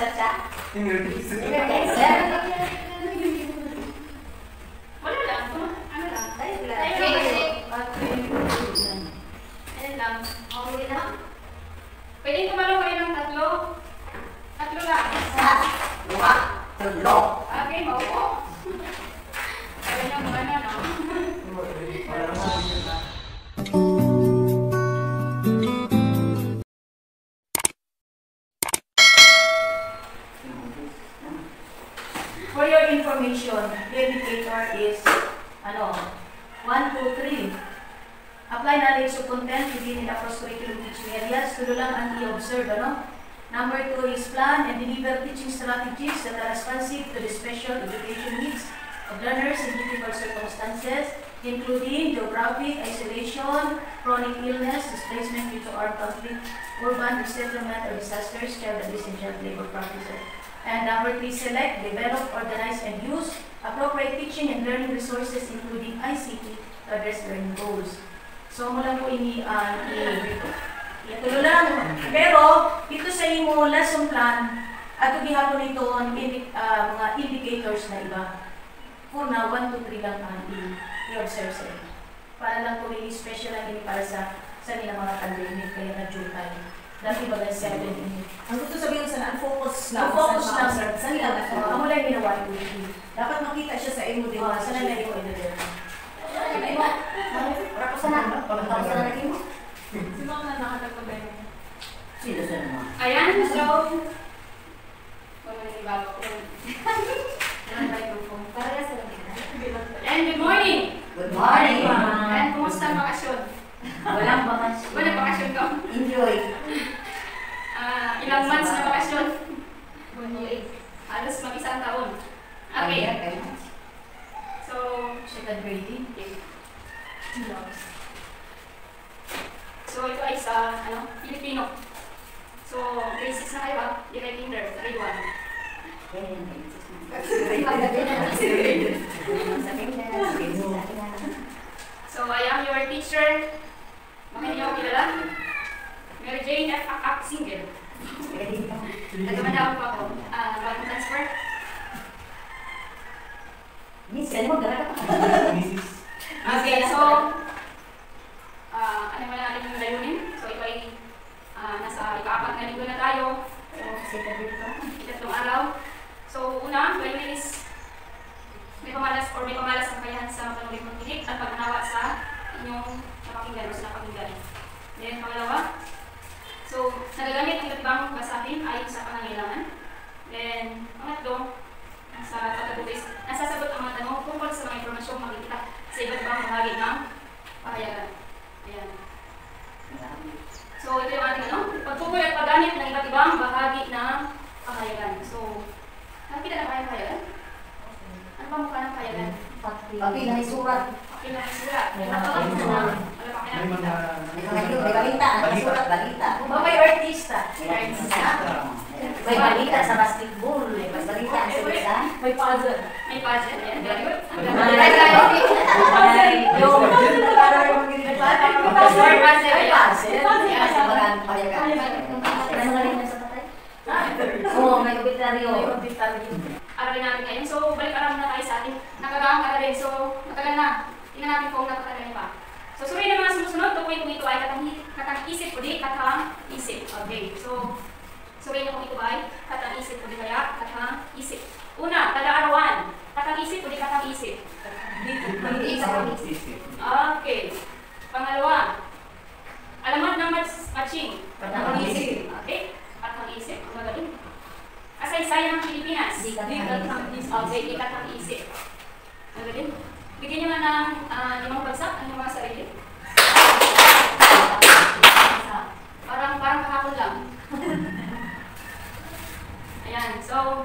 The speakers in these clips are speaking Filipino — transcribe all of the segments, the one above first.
Cha-cha? Ingredients. Wala lang. Ano lang? Tayo lang. Ayan lang. Okay na. Pwede tumalaw kayo ng tatlo. Tatlo lang. Isa, dua, tulo. Okay, maupo. Kaya na mga ano, no? For your information, the indicator is, 1, 2, 3. Apply knowledge of content within the cross-curriculum teaching areas. Tulo lang ang i-observe, Number 2 is plan and deliver teaching strategies that are responsive to the special education needs of learners in difficult circumstances, including geographic isolation, chronic illness, displacement due to armed conflict, urban resettlement or disasters, child abuse and child labor practices. And number 3, select, develop, organize, and use appropriate teaching and learning resources including ICT to address learning goals. So, mo lang po itulo lang. Pero, ito sa imo lesson plan, at gihapon ito mga indicators na iba. For now, 1, 2, 3 lang ang i-observe sa inyo. Para lang po special lang ini para sa nilang mga pandemic, kaya na-due tayo. Dati ba 7 in. Ang gusto sabihin sa focus lang. Focus lang, sir. Saan lang? Ang mula yung ginawa yung Dapat makita siya sa imo din. Saan na yung order? Tapos na. Tapos na lagi mo. Si Ma'am na nakatagpagay mo. Sino sa naman? Ayan, so... Kung ano yung bago ko. Para sa lagi. And good morning! Good morning. And kumusta ang bakasyon? Walang bakasyon. Walang bakasyon ko? Enjoy. Ilang months na bakasyon? Halos mag-isang taon. Okay. So, Second grading. So, ito ay sa, Filipino. So, grade 6 na kayo di kayo kinder, grade 1. So, I am your teacher. Makinig ako kilala. Mary Jane F. Singer. Nagkamanda ako. Bagong transfer. Miss, kaya mo gara ka. Okay, so, ano mo na natin yung layunin? So, ito ay nasa ika-4 na linggo na tayo. Itatlong araw. So, una, layunin is may pamalas ang kakayahan sa matanulit mong tinig at pag-unawa sa inyong napakinggan o sa napakinggan. Then, pangalawa, so, nagagamit ang iba't ibang basahin ayon sa pangangailangan. Then, pangatlo, sa pagkabuto is nasasagot ang mga tanong tungkol sa mga impormasyong makikita sa iba't ibang bahagi ng pahayagan. Ayan. So, ito yung ating pagtukoy at paggamit ng iba't ibang bahagi ng pahayagan. So, nakikita na ba yung pahayagan? Ano ba mukha ng pahayagan? Papel na isurat. Papel na isurat. May Wala pa May mga... May balita. Isurat balita. May artista. May balita sa basketball. May balita sa isa. May puzzle. May puzzle. Ayan, very good. May obitaryo. Aralin natin ngayon. So, balik-aral na tayo sa ating nakagaang aralin. So, matagal na. Tingnan natin kung napatagal pa. So, suriin ang mga sumusunod. Tukoy kung ito ay katang-isip o di katang-isip. Okay. So, suriin kung ito ay katang-isip o di kaya katang-isip. Una, kada-arawan. Katang-isip o di katang-isip? Okay. Pangalawa, alamat ng matching. Katang-isip. Okay. Katang-isip. Ang magaling. Kasaysayan ng Pilipinas. Di katang-isip. Okay, di katang-isip. Magaling. Bigyan nyo nga ng 5 bagsak ang inyong mga sarili. Parang kahapon lang. Ayan, so,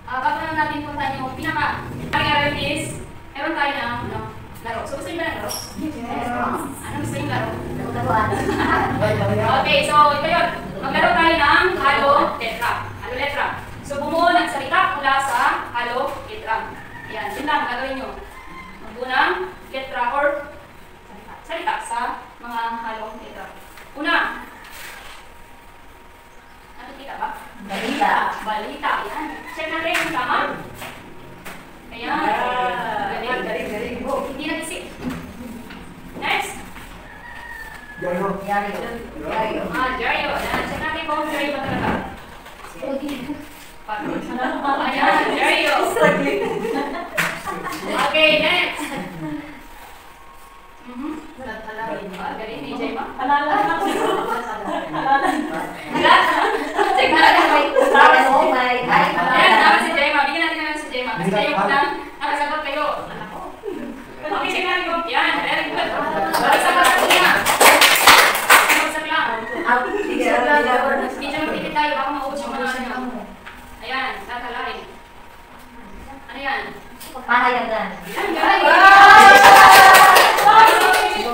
bago na natin puntahan yung pinaka-aralan is, meron tayo ng laro. So, gusto nyo ba ng laro? Yes. Ano gusto nyo laro? Taguan. Okay, so ito yun. Maglaro tayo ng halo letra. Halo letra. So, bumuo ng salita mula sa halo letra. Ayan, yun lang gagawin nyo. Magbuo ng letra or salita sa mga halong letra. Una, nakikita ba? Balita. Balita. Ayan. Check natin kung tama. Ayan. Galing. Hindi nag-isip. Next. Diaryo. Diaryo. Diaryo. Ayan. Check natin kung diaryo ba talaga. Ayan. Diaryo. Okay, next. Galing ni Jema. Check natin. Ayan, tama si Jema. Bigyan natin naman si Jema. Kasi kayo lang nakasagot kayo. Okay, check natin kung yan. Very good. Sagot sa niya. Sagot lang. Hindi siya magtipid tayo. Baka maubos yung mga niya. Ayan, tatalain. Ano yan? Pahayagan.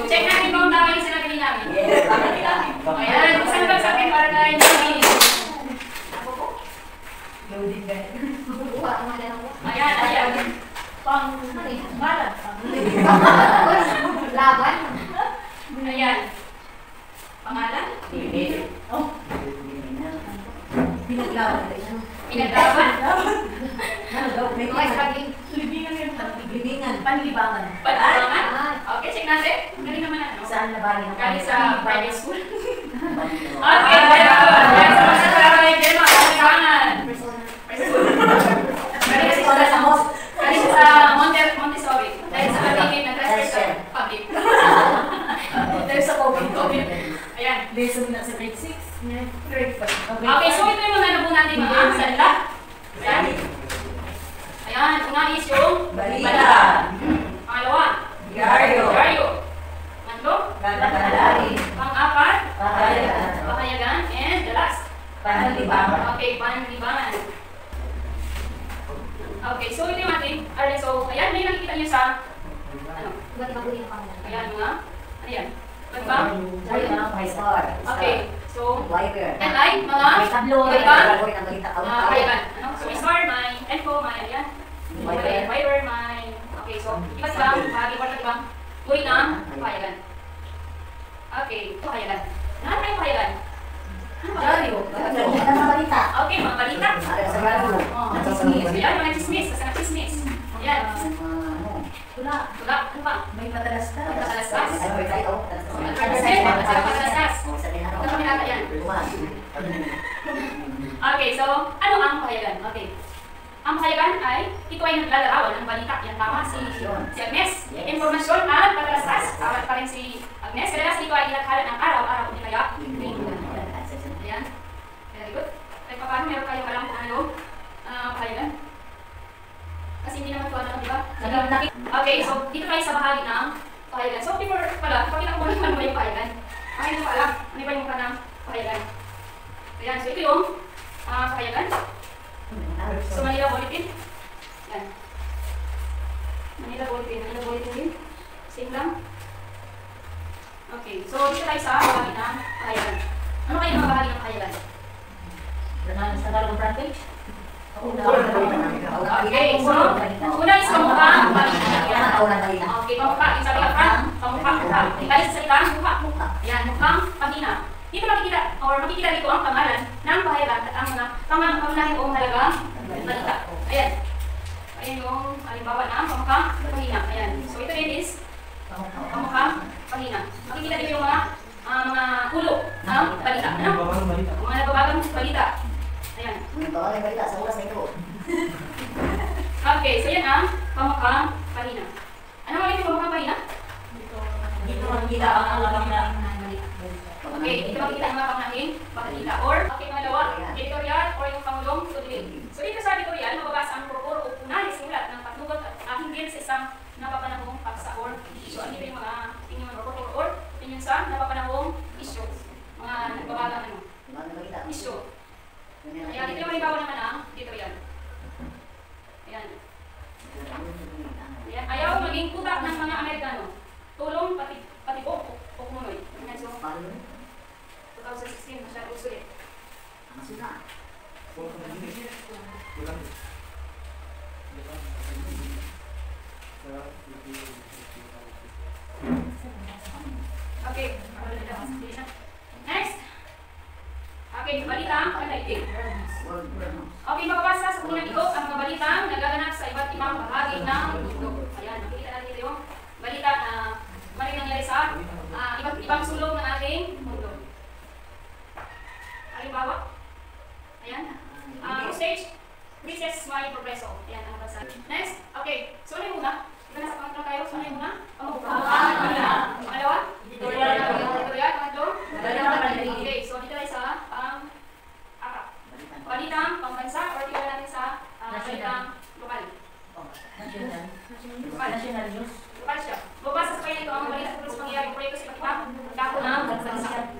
Check natin kung tama yung sinabi namin. Ayan, saan ba sa akin para tayo namin? Ayan. Laban. Ayan. Pangalan? Pinaglaban. Pinaglaban? Libingan. Panlibangan. Panlibangan? Okay, check natin. Galing naman ano? Saan labanin? Galing sa private school. Okay, very good. Galing sa mga sarabay, Gemma. Panlibangan. Galing sa Montessori. Dahil sa pagiging nag-transfer sa public. Dahil sa COVID. Ayan. Lesson na sa grade 6. Grade 5. Okay, so ito yung mga nabu natin mga salita. Ayan. Ayan, una is yung Balita. Pangalawa, Diaryo. Tatlo, Panlalari. pang-apat, Pahayagan. pahayagan, and the last. Panlibangan. Okay, panlibangan. Okay, so ito yung ating, so ayan, may nakikita niyo sa, ano, ayan mga, ayan, ba? Okay, so, yan ay mga, pahayagan. Ano? So, may star, may info, may, ayan, may Viber, may, okay, so, iba't ibang, bahagi ko at ibang, uri ng pahayagan. Okay, pahayagan. Ano tayong pahayagan? Diaryo. Okay, mga balita. Ayan, mga chismis. Kasi na chismis. Ayan. Tula. Tula. Ano pa? May patalastas. Patalastas. Patalastas. Ito kami nata yan. Okay, so, ano ang pahayagan? Okay. Ang pahayagan ay, ito ay naglalarawan ng balita. Yan tama, si Agnes. Informasyon at patalastas. Tama pa rin si Agnes. Kadalas dito ay inaghala ng araw-araw. Hindi kaya, ayan. Very good. Kahit paano meron kayong alam kung ano yung pahayagan? Kasi hindi naman ito ano, di ba? Okay, so dito tayo sa bahagi ng pahayagan. So before pala, pakita ko muna ano ba yung pahayagan. Ay, hindi pa alam. Ano ba yung mukha ng pahayagan? Ayan, so ito yung pahayagan. So Manila Bulletin. Ayan. Manila Bulletin din. Same lang. Okay, so dito tayo sa bahagi ng pahayagan. Ano kayo mga bahagi ng pahayagan? Okay, so una is pamukhang balita. Okay, pamukha. Yung sabi ka front, pamukha. Ibalik sa salita, mukha. Ayan, mukhang pahina. Dito makikita dito ang pangalan ng pahayagan at ang mga pangunahin o halagang balita. Ayan. Ayan yung halimbawa ng pamukhang pahina. Ayan. So ito din is pamukhang pahina. Makikita dito yung mga ulo ng balita. Ano? Mga nababagang balita. Ayan. Okay, so yan ang pamukhang pahina. Ano ulit yung pamukhang pahina? Dito makikita ang alabang na. Okay, dito makikita ang mga pangunahing balita. Or, okay, pangalawa, editorial or yung pangulong tutuloy. So dito sa editorial, mababasa ang purpuro o unahin simulat ng patnugot at hinggil sa isang napapanahong paksa or issue. Ano yung mga opinion or purpuro or opinion sa napapanahong issue. Mga nagbabagang issue. Ayan, ito yung halimbawa naman ang editorial. Ayan. Ayan. Ayaw maging kutak ng mga Amerikano. Tulong patibok o kumunoy. Ayan, so, 2016, masyadong usulit. Okay. Next. Okay, balita ang pandaigdig. unang ito, ang mga balita nagaganap sa iba't ibang bahagi ng mundo. Ayan, makikita natin ito yung balita na maraming nangyari sa iba't ibang sulok ng ating mundo. Halimbawa, ayan, stage, Princess Mary Progreso. Ayan, ang basa. Next, okay, so ano yung una? Ito na sa pangatlo tayo, so ano yung una? Pangalawa? Editorial, pangatlo? Okay, so dito tayo sa pang-apat. Balitang pambansa or tira natin sa balitang lokal. National news. Lokal siya. Bubasa sa kanya ito ang balita tungkol sa pangyayari proyekto sa iba't ibang dako ng pambansa.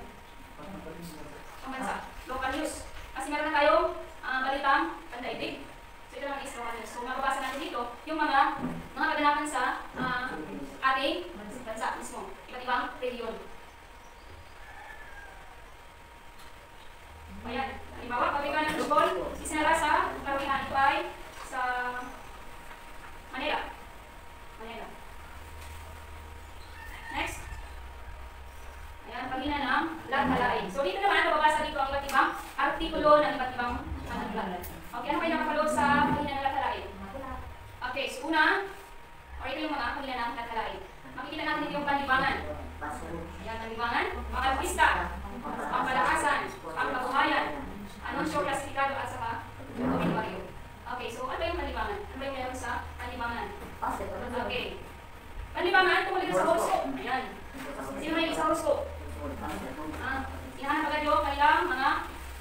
Pambansa. Local news. Kasi meron na tayong balitang pandaigdig. So ito naman is local news. So mababasa natin dito yung mga kaganapan sa ating bansa mismo. Iba't ibang region. Ayan. Halimbawa, pabrika ng fishball, isinara sa Karamihan. Ito ay sa Manila. Next. Ayan, paghina ng lahat-halain. So dito naman, nababasa dito ang iba't ibang artikulo ng iba't ibang managlalat. Okay, ano kayo nakapaload sa paghina ng lahat-halain? Okay, so una, or ito yung mga paghina ng lahat-halain. Makikita natin dito yung panlibangan. Ayan, panlibangan, mga artista, pangpalakasan, pangkabuhayan, anunsyo, klasifikado at saka komentaryo. Okay, so ano yung panlibangan? Ano yung meron sa panlibangan? Okay. Panlibangan, tungkol sa horoscope. Ayan. Sino may sa horoscope? Hinahanap agad yung kanilang mga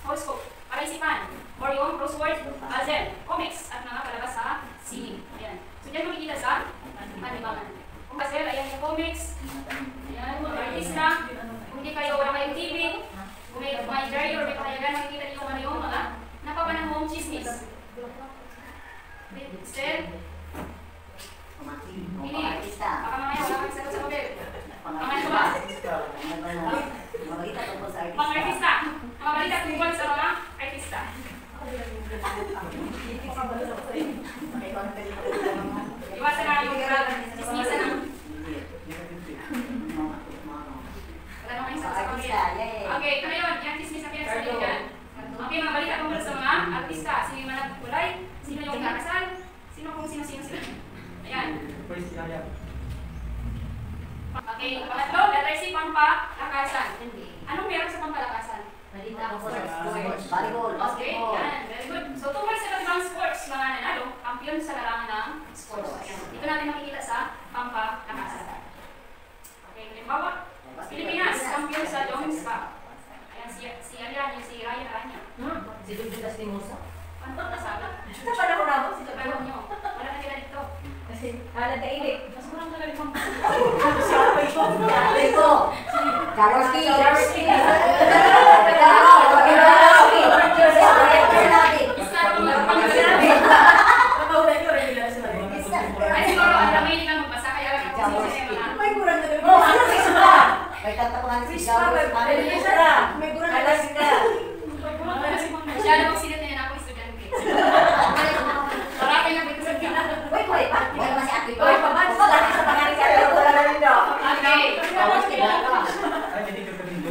horoscope. Para isipan. Or yung crossword, puzzle, comics, at mga palabas sa sine. Ayan. So dyan makikita sa panlibangan. Kung puzzle, ayan yung comics. Ayan, mga artista. Kung hindi kayo, wala kayong TV. Kung may diary or may pahayagan, makikita niyo ano yung mga napapanahong chismis. Still, ini, baka mamaya wala kang sagot sa papel. Pangalan ba? Mga balita tungkol sa artista. Mga artista. Mga balita tungkol sa mga artista. Iwasan na yung chismisan na. Wala naman yung sagot sa papel. Okay, ito na yun. Yan chismis na pinagsasabi dyan. Okay, mga balita tungkol sa mga artista. Sino yung manang kulay? Sino yung kakasal? Sino kung sino-sino sila? Ayan. Okay, pangatlo, letter C, pampalakasan. Anong meron sa pampalakasan? Volleyball. Okay, yan. Very good. So, tungkol sa ibang sports, mga nanalo, kampiyon sa larangan ng sports. Ayan. Dito natin makikita sa pampalakasan. Okay, halimbawa, Pilipinas, kampiyon sa Jones Cup. Ayan, si Arian, yung si Ryan Aranya. Si Judas Limosa. Ano ba nasabi? Ito pala ko na ako. Ito pa lang nyo. Wala na sila dito. Kasi, halat na ilik. Mas kurang talaga yung Ito. Jaroski. Mataulan nyo rin nila sa mga. ay siguro, ang dami nilang magbasa, kaya lang ako sisi sa mga. May kurang na Oh, ano Chris ba? May kanta pa nga si Jaroski. May kurang na lang sila. Masyado kong silit na yan ako estudyante. Marami na dito sa gina. Wait, masih ate. Oy, paman, lagi sa pangalan ka. Wala na rin daw. Okay.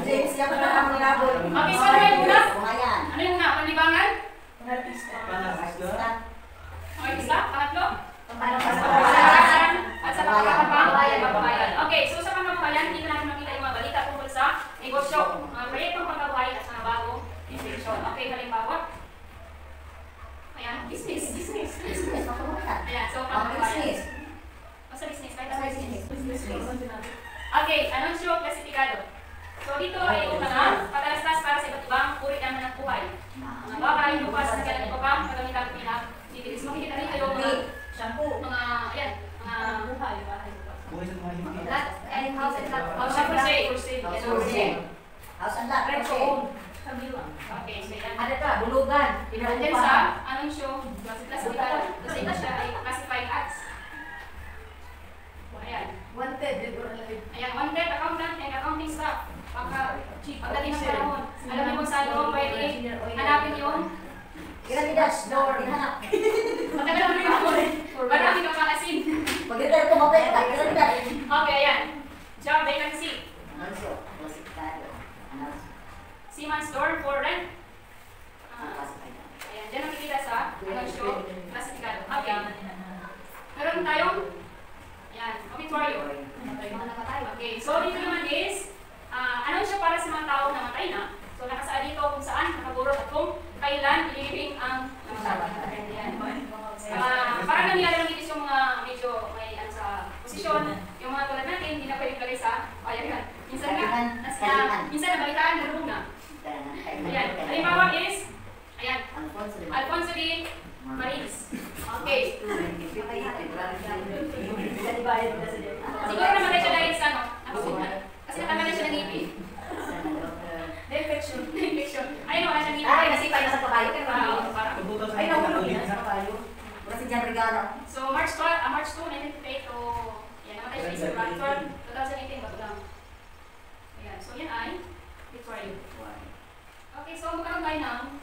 James, yan pa na kami nabol. Okay, so ano yung una? Bumayan. Ano yung una? Panlibangan? Artista. Artista. Okay, isa? Pangatlo? Panlakasan. Panlakasan. At sa pangkabuhayan. Okay, so sa pangkabuhayan, dito natin makita yung mga balita tungkol sa negosyo, mga proyektong pangkabuhayan at mga bagong institusyon. Okay, halimbawa. Ayan, business. Ayan, so pangkabuhayan. Basta business, kahit sa business. Okay, anunsyo, klasifikado. So dito ay yung mga patalastas para sa iba't ibang uri ng manang buhay. Mga bagay, lupas, nagyan, iba pang kagamitan pinag-bibilis. Makikita rin kayo mga Shampoo. mga, ayan, mga Buhay, bahay. lot and house and lot. Oh, for sale. House and lot. Rent to own. Kamila. Okay, so yan. Ano ka? Bulugan. Nandiyan sa anunsyo, klasifikado. Kasi ito siya ay classified ads. Ayan. Wanted. Dito na lang. Ayan, wanted accountant and accounting staff. Pagdating ng panahon. Alam niyo kung saan mo pwede hanapin yung Granidas. Door. Ihanap. matagal mo yung marami kang kalasin. Pag-retire ko mabay. Granidas. Okay, ayan. Job vacancy. Anunsyo. Klasifikado. Seaman store for rent. Klasifikado. Ayan, dyan nakikita sa anunsyo, klasifikado. Okay. Meron tayong, yan, obituary. Okay, so dito naman is, anunsyo para sa mga tao na matay na. So nakasaad dito kung saan, nakaguro at kung kailan ililibing ang namatay. Yan. Parang nangyari lang dito yung mga medyo may sa posisyon, yung mga tulad natin, hindi na pwede lagay sa payagan. Minsan nga, minsan nabalitaan, narong na. Ayan, halimbawa is, ayan, Alfonso D. Maris. Okay. Siguro namatay siya dahil sa ano, kasi natanggal na siya ng ngipin. Infection. Ayun, wala siyang ngipin. Ay, kasi tayo sa kabayo. Parang. Ay, nahulog yun sa kabayo. Kasi dyan regalo. So, March 2, 1958 to, yan, namatay siya sa March 12, 2018, bago lang. Ayan, so yan ay Victoria. Okay, so magkaroon tayo ng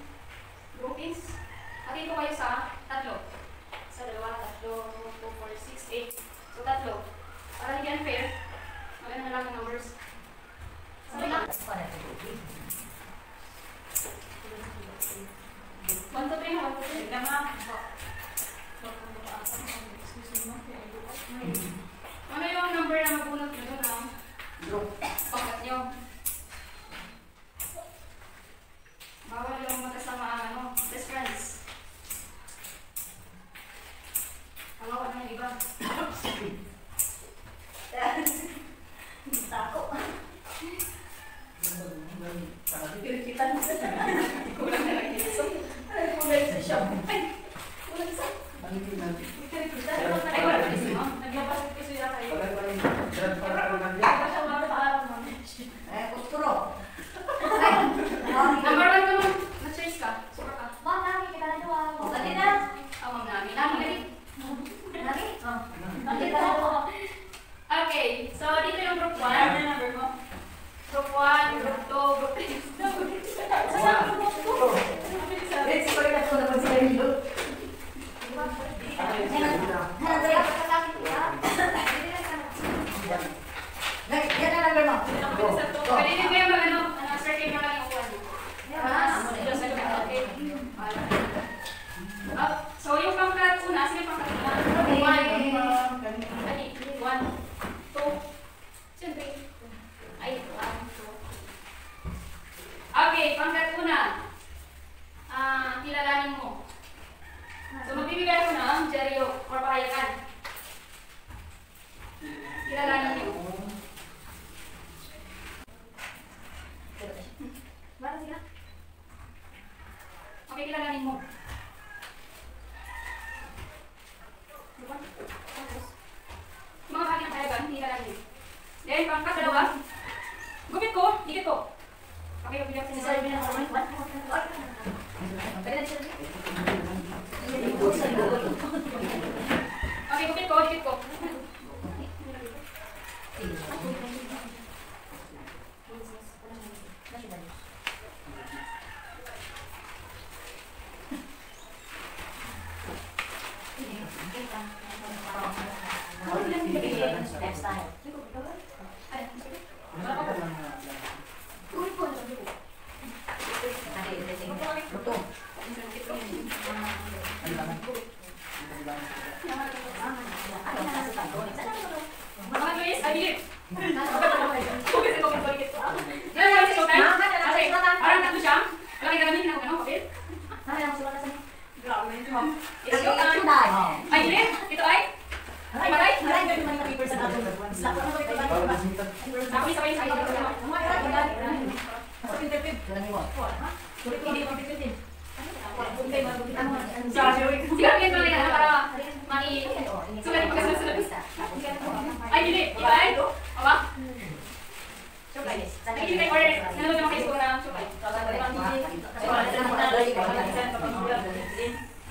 groupings. At ito kayo sa tatlo. Sa dalawa, tatlo, 2, 4, 6, 8. So, tatlo. Para hindi unfair, maganda na lang yung numbers. Sabay lang. 1, 2, 3 na, 1, 2, 3. Ano yung number na mabunot nyo doon ng pangkat nyo? Bawal yung magkasama best friends. Kawawa na yung iba. Tako. Kita na sa kulang na lang yun. So, kulang sa shop. Ay, kulang sa. Ay, wala pa rin mo. Nagyapasok kasi yun kayo. Kusturo. Number 1 ka mo. Na-choice ka. Sura ka. Ma'am, nami, kita na doon. O, Kanina. Ma'am namin. Namin ka rin. Nami? Nakita ko. Okay. So, dito yung group 1. Ano yung number mo? Group 1, group 2, group 3. Saan group 2? Let's go na po na pag-sa'yo. Yan na number mo. Pwede din kayo mag-ano, circle mo lang yung upuan mo. So, yung pangkat una, sino yung pangkat una? 1, 2, siyempre. Ay, 1, 2. Okay, pangkat una. Kilalanin mo. So, magbibigay ako ng Jeryo or pahayagan. Kilalanin niyo. Okay, kilalanin mo. Mga kanyang pahayagan, kilalanin niyo. Then, pangkat dalawa. Gupit ko, dikit ko. Okay, magbibigay ako sa Sabi na ako, what? Okay, gupit ko, dikit ko. Mga Luis, I believe. Okay, so gupit ko, dikit ko. Yan, yan, so time. Okay, parang tatlo siya. Wala kayo gagamitin ako, ano, kapit? Grabe, ma'am. It's your time. I believe, ito ay? Maray? Ako isa pa yung sa'yo. Siguro yan lang yan para sulat yung kasunod. Ay, hindi. Ito ay? Aba? Nagiging tayo order. Nanood naman kayo siguro ng supay.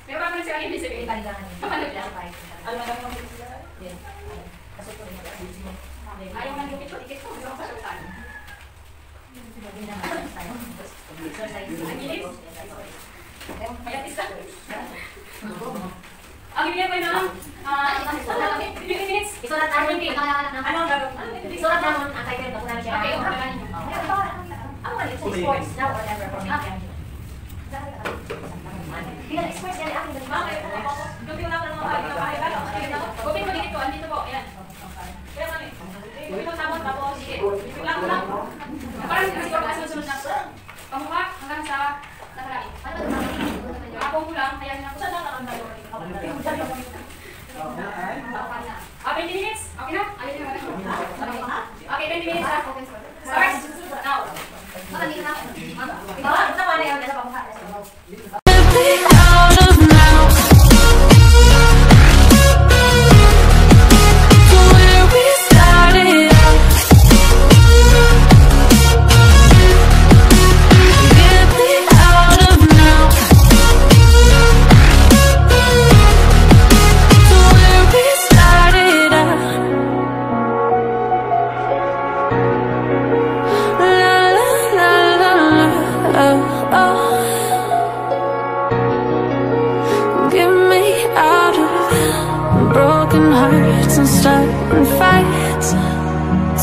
Pero parang nang sila yung sabihin. Kapanood lang. Ayaw man yung ikit ko. Gusto ko pa sultan. Mayat isa. Ang ibigay ko ng 15 minutes. Isulat namin. Anong gagawin? Isulat namin ang title. Bago namin siya. Okay, okay. Ang mali sa sports now or never for me. Bilang express yan, akin din. Bakit? Dumping lang ng mga kahigan. Gupin mo dito, andito po, ayan. Kaya mami, ito tamon tapos. Sige. Dumping lang lang. Parang siguro kasunod na. Pamukha hanggang sa nakalain. Ako ko lang, kaya na ako. Saan lang nakanda yung Ah, 20 minutes? Okay na? Ayun na. Okay, 20 minutes ha. Start now. Ito pa na yun, nasa pamukha. Out of now, to where we started out. Get me out of now, to where we started out. La la la la, oh oh. Get me out of broken hearts and starting fights,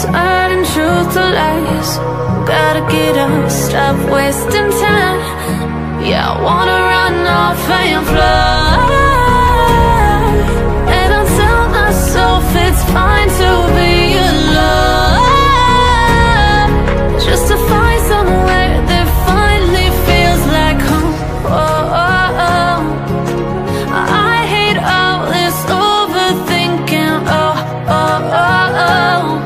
turning truth to lies. Gotta get up, stop wasting time. Yeah, I wanna run off and fly. And I'll tell myself it's fine to be alone, just to find somewhere that finally feels like home. Oh, oh, oh. I hate all this overthinking. Oh, oh, oh, oh.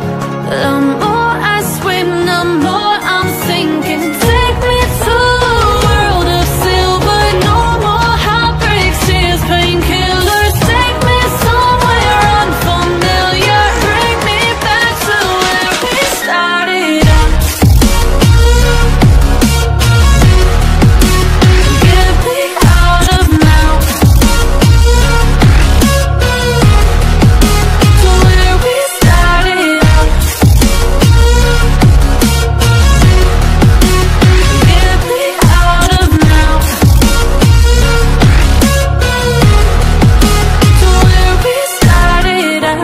The more I swim, the more I'm sinking. Take me to a world of silver. No more heartbreaks, tears, painkillers. Take me somewhere unfamiliar. Bring me back to where we started out. Get me out of now, to where we started out. Get me out of now, to where we started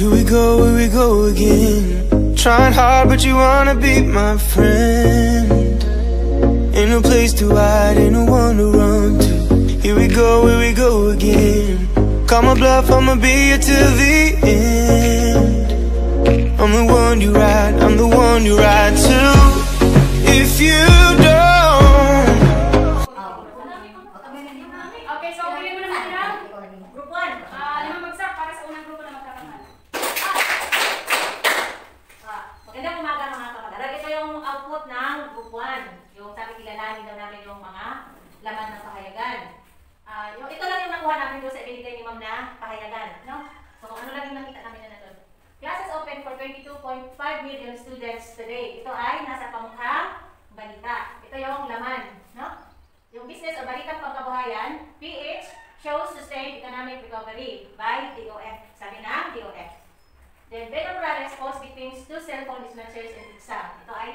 Here we go again. Trying hard, but you wanna be my friend. Ain't no place to hide, ain't no one to run to. Here we go again. Call my bluff, I'ma be here till the end. I'm the one you ride, I'm the one you ride to. If you don't. Okay, so pili mo naman sila. Group 1. 5 bagsak para sa unang grupo na magkakamal. Magandang umaga mga kapag-aral. Ito yung output ng group 1. Yung sabi kilalanin daw namin yung mga laman ng pahayagan. Ito lang yung nakuha namin doon sa ibinigay ni ma'am na pahayagan. No? So ano lang yung nakita namin na doon. Classes open for 22.5 million students today. Ito ay nasa pamukhang balita. Ito yung laman. No? Yung business o balitang pangkabuhayan, PH, shows sustained economic recovery by DOF. Sabi na, DOF. Then, behavioral response between two cellphone dispatchers and exam. Ito ay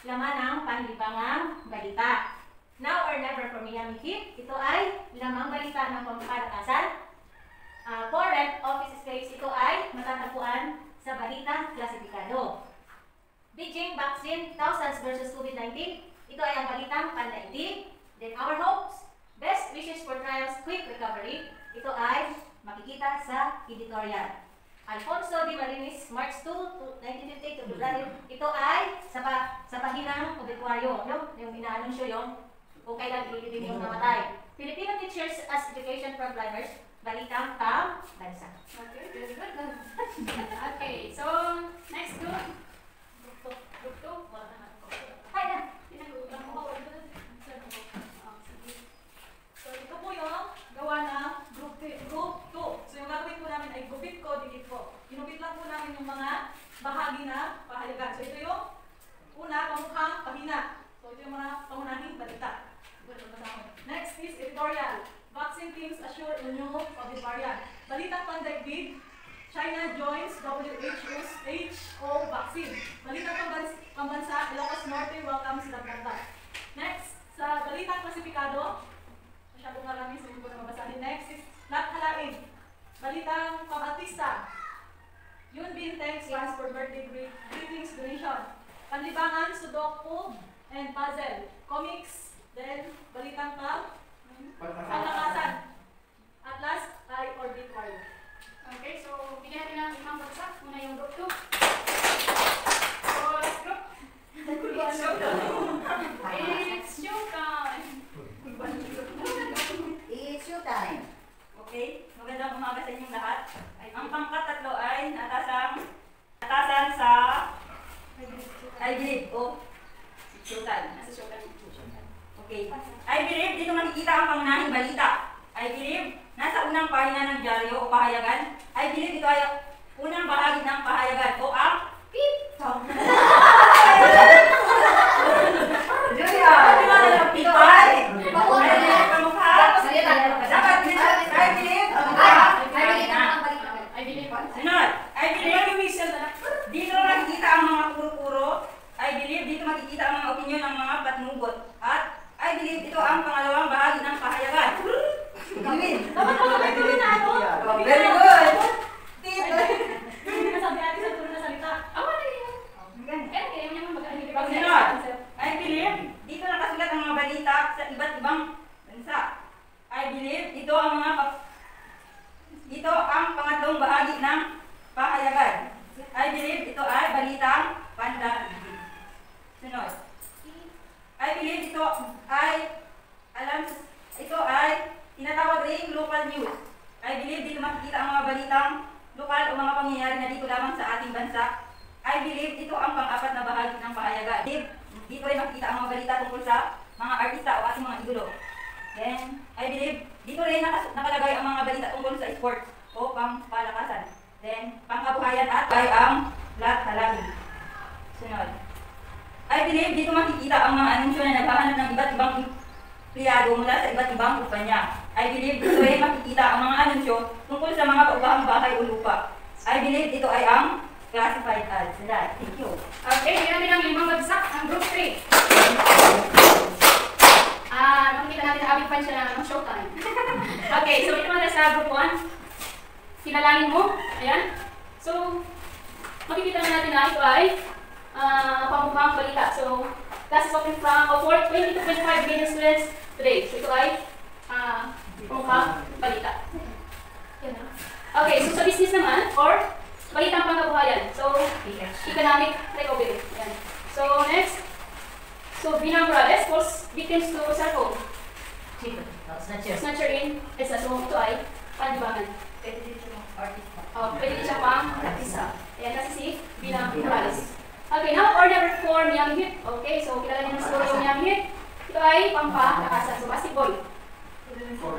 laman ng panlibangang balita. Now or never for Miami Heat. Ito ay lamang balita ng pamkalakasan. For rent office space, ito ay matatagpuan sa balita klasifikado. Beijing vaccine, thousands versus COVID-19. Ito ay ang balitang pandaigdig. Then our hopes, best wishes for trials, quick recovery. Ito ay makikita sa editorial. Alfonso D. Marinis, March 2, 1958 to February. Ito ay sa pahinang obituaryo, no? Yung inaanunsyo yung kung kailan ililibing yung namatay. Filipino Teachers as Education Frontliners, balitang bansa. Okay, very good. Okay, so next group. Group 2. China joins WHO vaccine. Balitang pambansa, Ilocos Norte welcomes Dagdag. Next, sa balitang klasifikado, masyadong marami sa hindi ko na mabasahin. Next is lathalain. Balitang pabatista. Yun Bin thanks once for birthday greetings donation. Panlibangan, Sudoku, and puzzle. Comics, then balitang palakasan. At last, ay orbit wire. Okay, so bigyan natin ng limang bagsak. Muna yung group 2. So, let's group. It's showtime. It's showtime. It's showtime. Okay, magandang umaga sa inyong lahat. Ang pangkatatlo ay natasan sa I believe. Oh, showtime. Nasa showtime. Okay. I believe, dito makikita ang pangunahing balita. I believe, nasa unang pahina ng dyaryo o pahayagan. I believe, ito ay unang bahagi ng pahayagan o ang PIP. Julia! Ito ay pamukha. Dapat I believe, sunod. I believe, dito makikita ang mga puro-puro. I believe, dito makikita ang mga opinion ng mga patnugot. At I believe, ito ang pangalawang bahagi ng pahayagan. Dapat makakay tuloy na ano? Very good! Hindi na sabi natin sa tuloy na salita. Ako na yun. Kaya kaya naman magkakahilig. Sunod. I believe, dito nakasulat ang mga balita sa iba't ibang bansa. I believe, ito ang pangatlong bahagi ng pahayagan. I believe, ito ay balitang pandaigdig. Sunod. I believe, ito ay tinatawag ring local news. I believe, dito makikita ang mga balitang lokal o mga pangyayari na dito lamang sa ating bansa. I believe, ito ang pang-apat na bahagi ng pahayagan. Dito rin makikita ang mga balita tungkol sa mga artista o ating mga idolo. Then, I believe, dito rin nakalagay ang mga balita tungkol sa sport o pangpalakasan. Then, pangkabuhayan at ay ang lathalain. Sunod. I believe, dito makikita ang mga anunsyo na naghahanap ng iba't ibang empleyado mula sa iba't ibang kumpanya. I believe, dito rin makikita ang mga anunsyo tungkol sa mga paubahang bahay o lupa. I believe, ito ay ang classified ads. Thank you. Okay, bigyan natin ng limang bagsak ang group 3. Makikita natin na abig fan siya ng showtime. Okay, so ito natin sa group 1. Kilalanin mo. Ayan. So, makikita natin na ito ay pamukhang balita. So, class is open from 20 to 25 million students today. So, ito ay pamukhang balita. Okay, so sa business naman, or balitang pangkabuhayan. So, economic recovery. Ayan. So, next. So, Binang Morales falls victims to cell phone. Snatcher in. So, ito ay pandibangan. Pwede din siya pang artista. Ayan, kasi si Binang Morales. Okay, now order for Miami Heat. Okay, so kilala niyo siguro yung Miami Heat. Ito ay pampalakasan. So, basketball.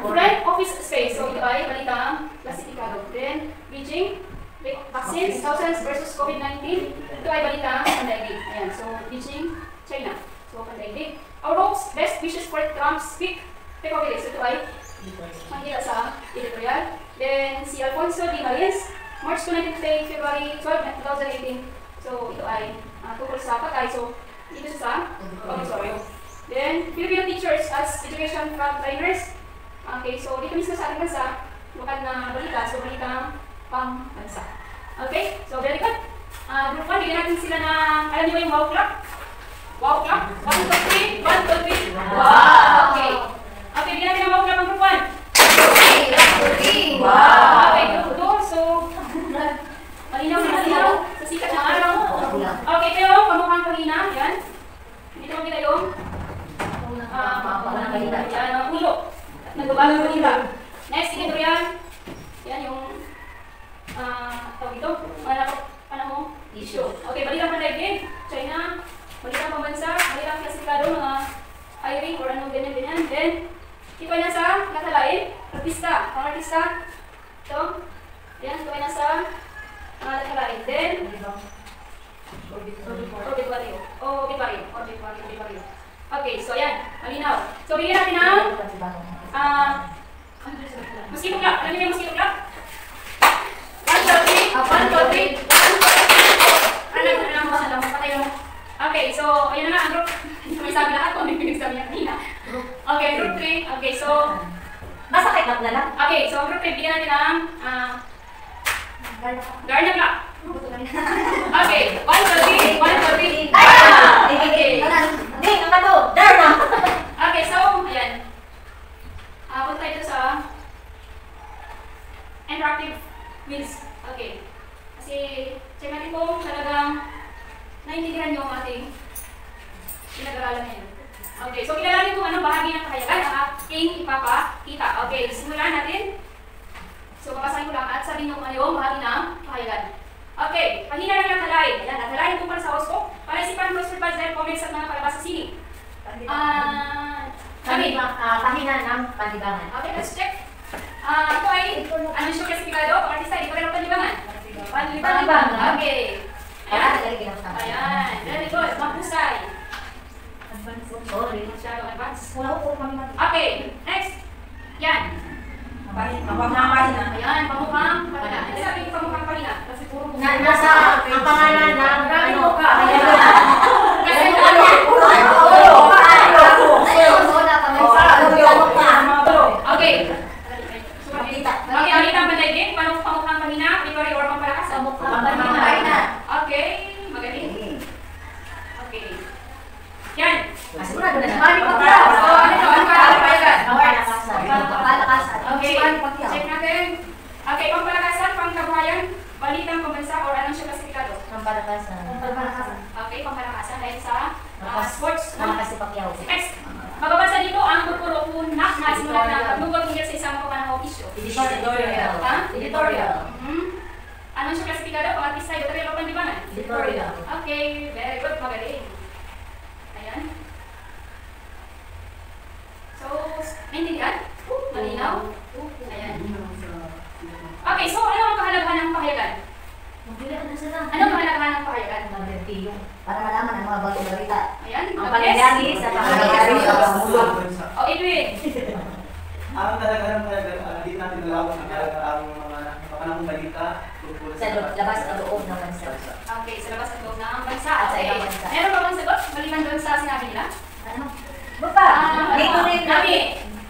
Friend office space. So, ito ay balitang klasifikado. Then, Beijing vaccines, thousands versus COVID-19. Ito ay balitang pandaigdig. Ayan, so Beijing, China. So, pandaigdig. Our hopes, best wishes for Trump's speak. Recovery. So, ito ay makikita sa editorial. Then, si Alfonso Di Marias, March 29, February 12, 2018. So, ito ay tungkol sa pagkain. So, dito siya sa auditorium. Then, Filipino teachers as education trainers. Okay, so dito mismo sa ating bansa, lokal na balita. So, balitang pang-bansa. Okay, so very good. Group 1, bigyan natin sila ng, alam niyo ba yung wow clock? Wow clock? 1, 2, 3, 1, 2, 3. Wow! Okay. Okay, bigyan natin ng wow clock ang group 1. Wow! Okay, group 2. So, malinaw na malinaw sa sikat ng araw. Okay, ito yung pamukhang pahina. Yan. Dito mo kita yung yan, ang ulo. Nagbabalang balita. Next, editorial. Yan yung tawag ito. Panahong issue. Okay, balitang pandaigdig. China. Balitang pambansa. Balitang klasifikado. Mga hiring or anong ganyan-ganyan. Then, ito ay nasa lathalain. Artista. Pang-artista. Ito. Yan, ito ay nasa lathalain. Then, Obituary. Okay, so yan. Malinaw. So, bigyan natin ng mosquito clock. Alam niyo yung mosquito clock? 1, 2, 3. 2, 3. Ano sa lang, patay mo. Okay, so, ayun na nga, ang group. Hindi ko may sabi lahat kung ano yung pinagsabi niya kanina. Okay, group 3. Okay, so, Basta kay Kat na lang. okay, so, group 3, bigyan natin ng Garna Black. Okay, 1, 2, 3, 1, 2, 3. Okay. Hindi, ang bato. There na. Okay, so, ayan. Punta tayo sa interactive quiz. Okay. Kasi, check natin kung talagang naiintindihan nyo ang ating pinag-aralan ngayon. Okay, so kilalanin kung anong bahagi ng kahayagan ang aking ipapakita. Okay, simulan natin. So, papasahin ko lang at sabihin nyo kung ano yung bahagi ng kahayagan. Okay, pahina lang ng halay. Ayan, at halayin kung para sa host ko. Para isipan mo sa dahil comments at mga palabas sa sining. Pahina ng panlibangan. Okay, let's check. Ito ay, anong show klasifikado? Pang artista, hindi pa rin ang panlibangan. Panlibangan. Okay. Ayan, very good. Mahusay. Sorry. Masyado advance. Wala ko kami Okay, next. Yan. Pamukhang pahina. Ayan, pamukhang pahina. Ano sabi ko pamukhang pahina? Kasi puro Nasa ang pangalan ng ano ka. Kasi okay. Okay, alita ang pandaigdig. Pamukhang pahina. Victory or pampalakas? Okay, magaling. Okay. Yan. Sigurado na. So, ano ito? Ang pampalakasan. Okay, Okay. check natin. Okay, pampalakasan, pangkabuhayan, balitang pambansa, or anong siya klasifikado? Okay, pampalakasan dahil sa sports. Next, magbabasa dito ang pupurupunak na simulan na paglugod mula sa isang papanahong isyo. Editorial. Ha? Editorial. Anong siya klasifikado? Pang-artista, editorial o panlibangan? Editorial. Okay, very good, magaling. Ayan. So, naintindihan? Malinaw? Ayan. Okay, so ano ang kahalagahan ng pahayagan? Ano ang kahalagahan ng pahayagan? Para malaman ang mga bagong balita. Ayan, Ang yes. pangyayari sa pangyayari sa mundo. O, Edwin. Ang talaga hindi natin nalaman ang mga panahong balita tungkol Sa labas at loob ng bansa. Okay, sa labas at loob ng bansa. At sa Okay. ibang bansa. Meron ba bang sagot? Maliban doon sa sinabi nila? Ano? Baba, dito rin Nabi.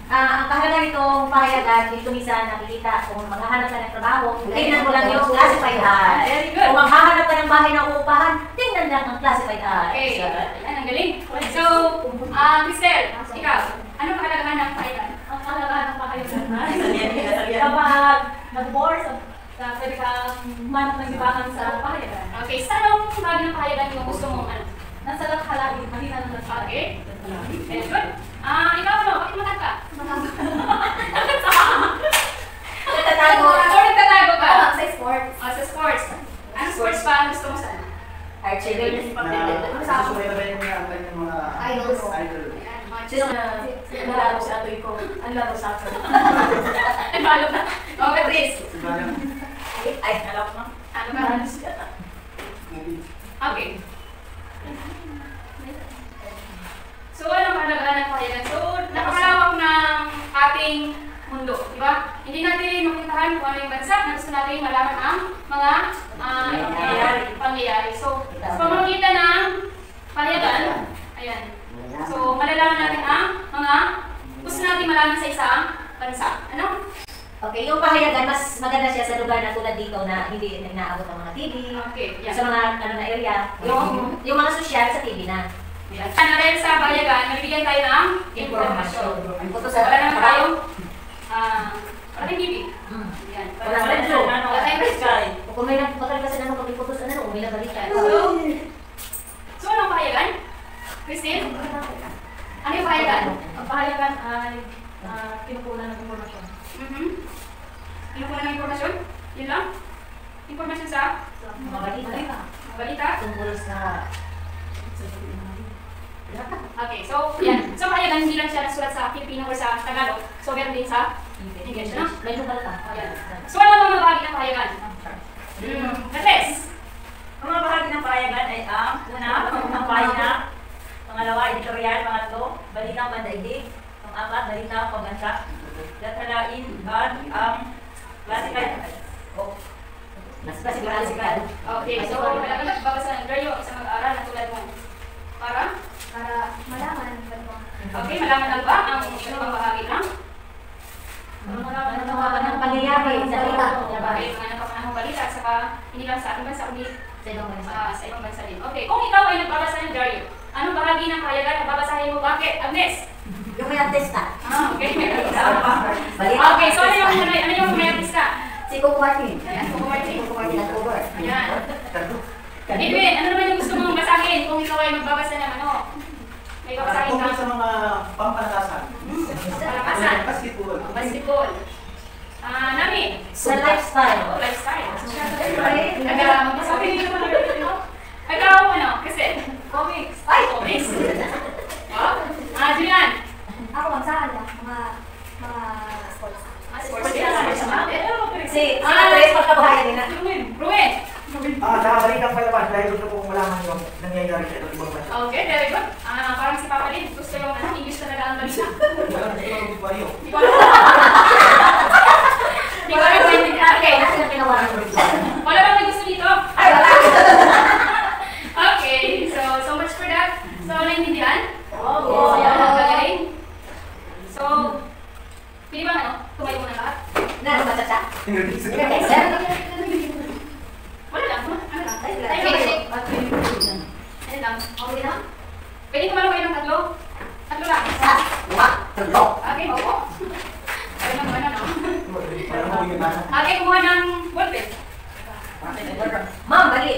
ang kahalaga nitong pahayagan, dito minsan nakikita kung maghahanap ka ng trabaho, tingnan mo lang yung classified ads. Very good. Kung maghahanap ka ng bahay na uupahan, tingnan lang ang classified ads. Okay. Ayan, ang galing. So, Cristel, ikaw, ano kahalagahan ng pahayagan? Ang kahalagahan ng pahayagan kapag nag-bore pwede kang manap ng libangan sa pahayagan. Okay, sa anong bahagi ng pahayagan yung gusto mong ano? Nasa lakhalagin, mahina ng lakhalagin. Okay. Very good. Ikaw ano? Bakit matag ka? Nagtatago. Or nagtatago ka? Sa sports. Sa sports. Anong sports pa ang gusto mo saan? Archery. Susubaybayin mo ang kanyang mga Idols. idol. Ayan, mga Sino Nalaro si Atoy ko. Ang laro sa akin. Nagpalo na. O, Patrice. Ay, alam mo. Ano ka? Okay. So, ano kahalagahan ng pahayagan? So, napakalawak ng ating mundo, di ba? Hindi natin mapuntahan kung ano yung bansa na gusto natin malaman ang mga pangyayari. So, sa pamamagitan ng pahayagan, ayan. So, malalaman natin ang mga gusto natin malaman sa isang bansa. Ano? Okay, yung pahayagan, mas maganda siya sa lugar na tulad dito na hindi inaabot ng mga TV. Okay, yan. Sa mga ano na area, yung mga sosyal sa TV na. Yan. Dahil sa pahayagan, nabibigyan tayo ng informasyon. Wala naman tayong wala tayong TV. Yan. Wala radyo. Wala tayong radyo. Kung may nagpapakal kasi ng mga putos, ano, may nabalita. So, anong pahayagan? Christine? Ano yung pahayagan? Ang pahayagan ay kinukunan ng informasyon. Kinukuha ng informasyon? Yun lang? Informasyon sa Mga balita. balita? Tungkol sa... Okay, so, yan. So, pahayagan, hindi lang siya nasulat sa Filipino or sa Tagalog. So, meron din sa English, no? Medyo balita. Ayan. So, ano ang mga bahagi ng pahayagan? Andres? Ang mga bahagi ng pahayagan ay ang una, ang pahina, pangalawa, editorial, pangatlo, balitang pandaigdig, pang-apat, balitang pambansa, lathalain, at ang classified Mas klasifikado. Okay, so kailangan babasa ng Dario isang mag-aaral na tulad mo. Para malaman mo. okay, malaman lang ba ang ano bang bahagi lang? Ano ng pangyayari sa balita? Okay, mga napapanahong balita at saka hindi lang sa ating bansa kundi Sa ibang bansa. sa ibang bansa din. Okay, kung ikaw ay nagbabasa ng Dario, anong bahagi ng pahayagan na babasahin mo? Bakit? Agnes? Yung may artista. Okay. Balita. Okay, so ano yung may artista? Si Coco Martin. Ayan, Coco Martin. Coco Martin at cover. Ayan. Edwin, ano naman yung gusto mong basahin kung ikaw ay magbabasa ng ano? May babasahin Tungkol ka? sa mga pampalakasan. Palakasan. Basketball. Basketball. Nami? Sa lifestyle. Oh, lifestyle. Right. Magsasabi niyo naman ako. Ikaw, ano? Kasi? Comics. Ay, comics. Oh? Julian? Ako, magsaan lang. Mga sports. Sports din. Si Andres pagkabuhayan din na. Ruin? Sa balitang palabas, dahil gusto kong malaman yung nangyayari sa ibang bansa. Okay, very good. Parang si Papa Lin, gusto yung English talaga ang balita. Walang ito pareho. Hindi ko alam. Hindi ko alam kung hindi. Okay. Kasi na pinawaran ko rin. Wala bang may gusto dito? Ay, wala! Okay, so much for that. So, naintindihan? Oo. So, yan ang gagaling. So, pili ba ano? Tumayo mo na lahat? Na, matsatsa? Wala lang. Ano lang? Ay, Tayo lang. Ano lang? Okay lang? Pwede kumalo kayo ng tatlo? Tatlo lang. Isa, dua, tatlo. Okay, opo. Kaya lang ano, no? Parang mo yung nasa. Okay, kumuha ng ballpen. Ma'am, bali.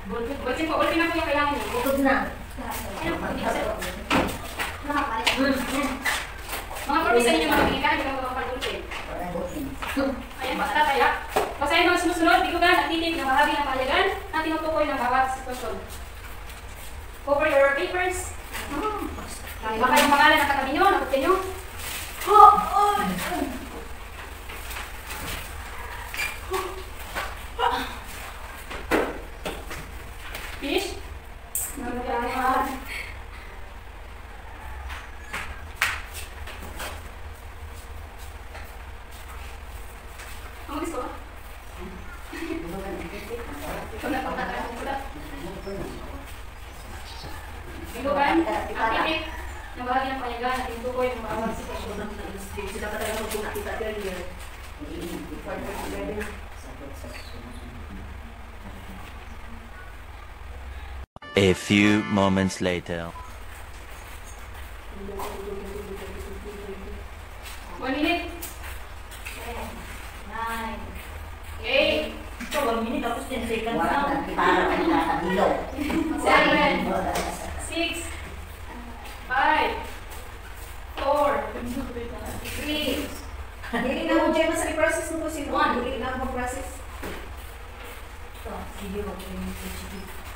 Ballpen po yung kailangan niyo. Bukod na. Ano? Hindi kasi. Mga purpose ninyo makapili ka, hindi ka makapag-ballpen. Ayan, patataya. Basahin mga sumusunod, bigugan at titik na bahagi ng pahayagan na tinutukoy ng bawat sitwasyon. Cover your papers. Baka yung pangalan ng katabi nyo, nakutin nyo. Finish? Ang gusto ka? Ikaw na pagkatara ko pula. Bigugan at titik na bahagi ng pahayagan na tinutukoy ng bawat sitwasyon. Sila pa tayo magpunakita earlier. A few moments later. 1 minute. 9. 8. So, 1 minute tapos 10 seconds na. Para kanila sa ilaw. 7. 6. 5. 4. 3. Dili na mo dyan sa i-process mo po si Juan. Dili na mo process. Ito, sige mo.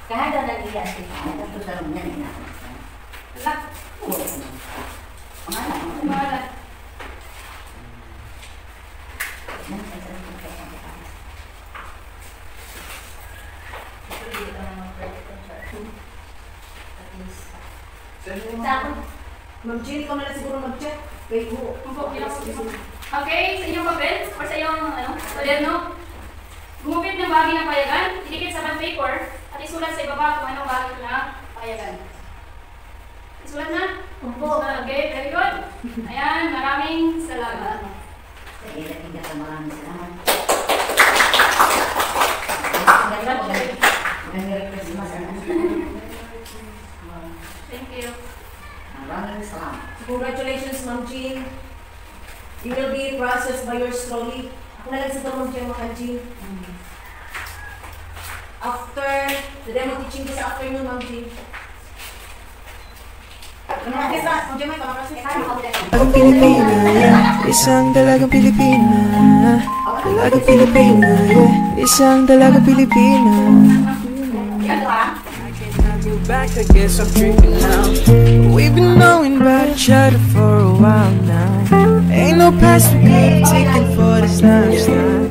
Kahada na nila sila. Ito sa room niya nila. Anak. Pangalan. Ma'am Jenny, ikaw na lang siguro mag-check. Wait mo. Okay, sa inyong papel or sa iyong kwaderno, gumupit ng bahagi ng payagan, idikit sa bond paper, at isulat sa ibaba kung anong bahagi ng payagan. Isulat na? Opo. Okay, very good. Ayan, maraming salamat. Maraming salamat. Thank you. Maraming salamat. Congratulations, Ma'am Jean. You will be processed by yours slowly. Ako na lang sa Ma'am Jean, Ma'am Jean. After the demo teaching ko sa afternoon, Ma'am Jean. Ma'am Jean, may pamakas. Dalagang Pilipina, yeah. Isang dalagang Pilipina. Dalagang Pilipina, yeah. Isang dalagang Pilipina. Back, I guess I'm drinking now. We've been knowing about each other for a while now. Ain't no past we could've taken for this lifestyle.